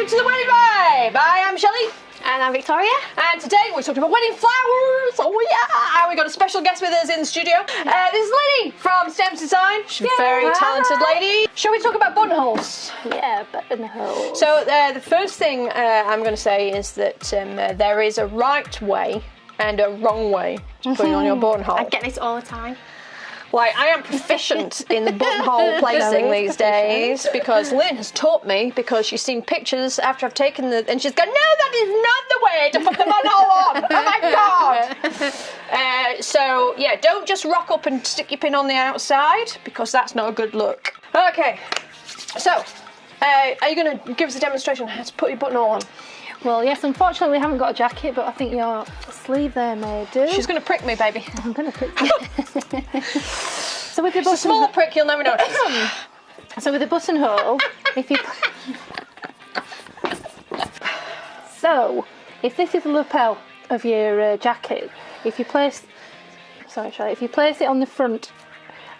to the Wedding Vibe. I'm Shelly. And I'm Victoria. And today we're talking about wedding flowers. Oh yeah! And we've got a special guest with us in the studio. This is Lily from Stems Design. She's a very talented lady. Shall we talk about buttonholes? Yeah, buttonholes. So the first thing I'm going to say is that there is a right way and a wrong way to put on your buttonhole. I get this all the time. Like, I am proficient in the buttonhole placing these days because Lynn has taught me, because she's seen pictures after I've taken the... And she's gone, no, that is not the way to put the buttonhole on. Oh, my God. So, yeah, don't just rock up and stick your pin on the outside because that's not a good look. Okay, so are you going to give us a demonstration on how to put your buttonhole on? Well, yes, unfortunately we haven't got a jacket, but I think your sleeve there may do. She's going to prick me, baby. I'm going to prick you. So with the It's a small prick, you'll never notice. So with the buttonhole, if you... So, if this is the lapel of your jacket, if you place... Sorry, Charlie. If you place it on the front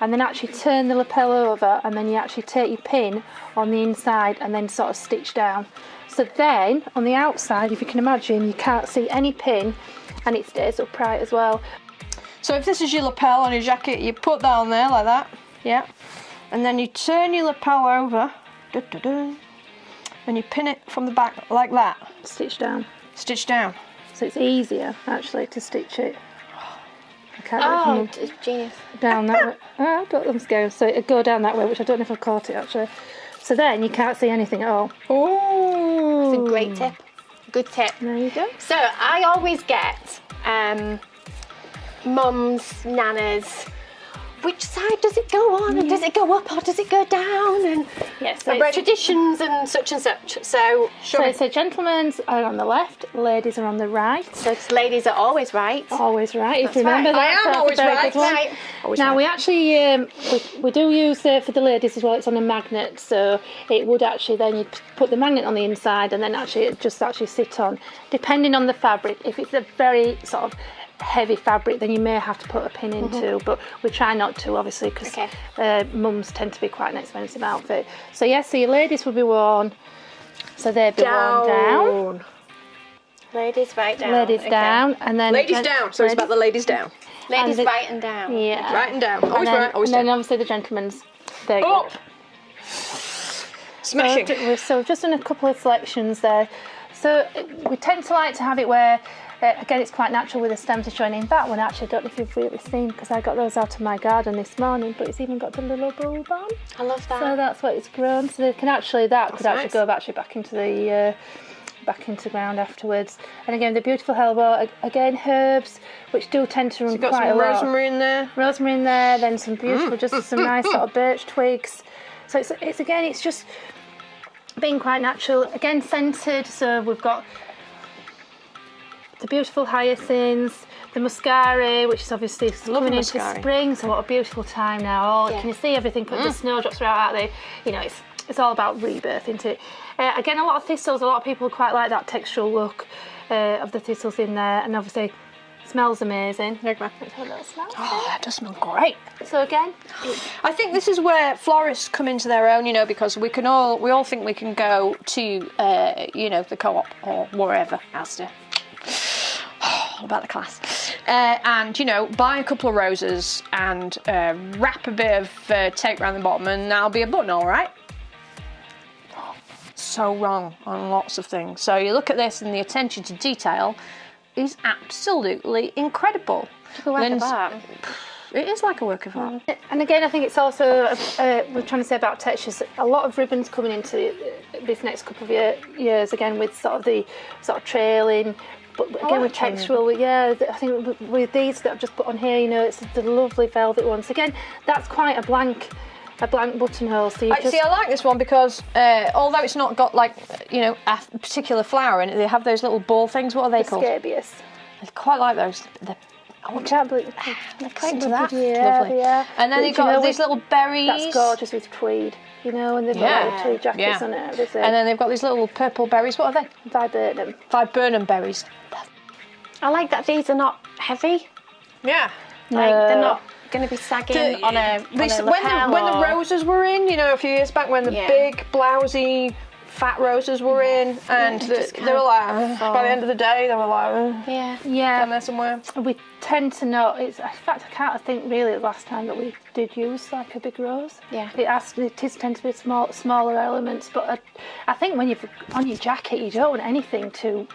and then actually turn the lapel over and then you actually take your pin on the inside and then sort of stitch down. So then, on the outside, if you can imagine, you can't see any pin and it stays upright as well. So if this is your lapel on your jacket, you put that on there like that, yeah, and then you turn your lapel over, and you pin it from the back like that. Stitch down. Stitch down. So it's easier, actually, to stitch it. I can't it's genius. Down that way. Oh, I'm scared. So it'd go down that way, which I don't know if I've caught it, actually. So then you can't see anything at all. Oh, it's a great tip. Good tip. There you go. So I always get mums, nanas, which side does it go on, and does it go up or does it go down, and yes, so traditions and such and such. So gentlemen's are on the left, ladies are on the right. So ladies are always right. Always right. That's if you remember right. that, I am always right. Right. Always now right. we actually we do use for the ladies as well. It's on a magnet, so it would actually then you'd put the magnet on the inside and then actually it just actually sit on, depending on the fabric. If it's a very sort of heavy fabric, then you may have to put a pin into, but we try not to, obviously, because mums tend to be quite an expensive outfit. So yes, so your ladies will be worn, so they'd be worn down. Ladies right down. Ladies down, and then ladies down. So it's about the ladies down. Ladies right and down. Yeah. Right and down. Always right. Always down. down. And then obviously the gentlemen's. There you Up. go. Smashing. So we've just done a couple of selections there. So we tend to like to have it where, again, it's quite natural with the stems to join in. That one, actually, I don't know if you've really seen, because I got those out of my garden this morning, but it's even got the little bulb on. I love that. So that's what it's grown. So they can actually, could actually go back into the back into ground afterwards. And again, the beautiful elbow. Again, herbs, which do tend to run quite a lot. Rosemary in there. Rosemary in there. Then some beautiful, just some nice sort of birch twigs. So it's again, it's just being quite natural. Again, scented. So we've got the beautiful hyacinths, the muscari, which is obviously coming into spring, so what a beautiful time now. Can you see everything? Put the snowdrops right out there. You know, it's all about rebirth, isn't it? Again, a lot of thistles. A lot of people quite like that textural look of the thistles in there, and obviously smells amazing. Let's have a little smell. Oh, that does smell great. So again, I think this is where florists come into their own, you know, because we all think we can go to you know, the Co-op or wherever, Asda. All about the class. And, you know, buy a couple of roses and wrap a bit of tape around the bottom and that'll be a buttonhole, right? So wrong on lots of things. So you look at this and the attention to detail is absolutely incredible. It is like a work of art. And again, I think it's also, we're trying to say about textures, a lot of ribbons coming into this next couple of years, again, with sort of the trailing, but again with textural, I think with these that I've just put on here, you know, it's the lovely velvet ones. Again, that's quite a blank buttonhole. So See, I like this one because although it's not got like, you know, a particular flower in it, they have those little ball things. What are they called? Scabious. I quite like those. I can't believe they're quite to that. Yeah, lovely. And then they've got these little berries. That's gorgeous with tweed, you know, and they've got like tweed jackets on it. Everything. And then they've got these little purple berries. What are they? Viburnum. Viburnum berries. I like that these are not heavy. Yeah. Like they're not going to be sagging on a lapel when the roses were in, you know, a few years back, when the big blousy fat roses were in, and they were like, by the end of the day, they were like, down there somewhere. We tend to not. In fact, I can't think really the last time that we did use like a big rose. Yeah. It does tend to be smaller elements, but I think when you've on your jacket, you don't want anything too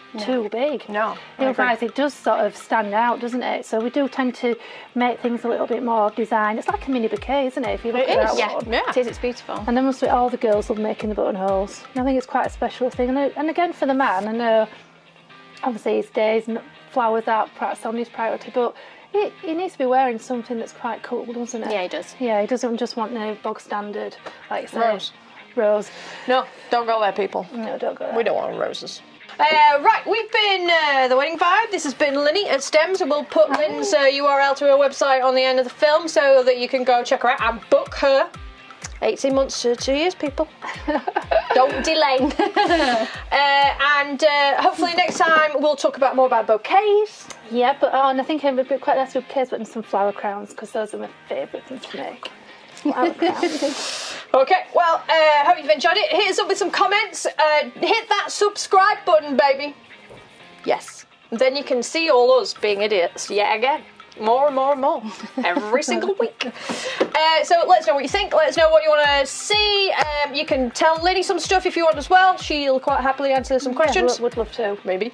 big. No. Otherwise, it does sort of stand out, doesn't it? So we do tend to make things a little bit more designed. It's like a mini bouquet, isn't it? If you look at that one. It is. It's beautiful. And then all the girls love making the buttonholes. And I think it's quite a special thing. And again, for the man, I know obviously these days flowers are perhaps on his priority, but he needs to be wearing something that's quite cool, doesn't it? Yeah, he does. Yeah, he doesn't just want no bog standard, like you say. Rose. No, don't go there, people. No, don't go there. We don't want roses. Right, we've been The Wedding Vibe. This has been Linny at Stems, and we'll put Lynn's URL to her website on the end of the film so that you can go check her out and book her. 18 months to 2 years, people. Don't delay. And hopefully next time we'll talk more about bouquets. Yeah, and I think it would be quite nice with bouquets, but some flower crowns, because those are my favourite things to make. Flower crowns. Okay, well, hope you've enjoyed it. Hit us up with some comments. Hit that subscribe button, baby. Yes. Then you can see all us being idiots yet again. More and more and more. Every single week. So let us know what you think. Let us know what you want to see. You can tell Linny some stuff if you want as well. She'll quite happily answer some questions. Would love to. Maybe.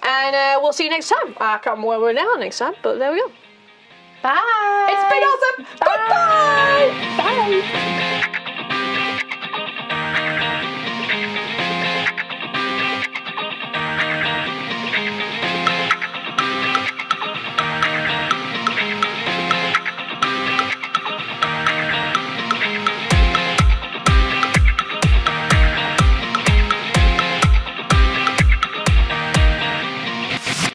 And we'll see you next time. I can't remember where we're now next time, but there we go. Bye. It's been awesome.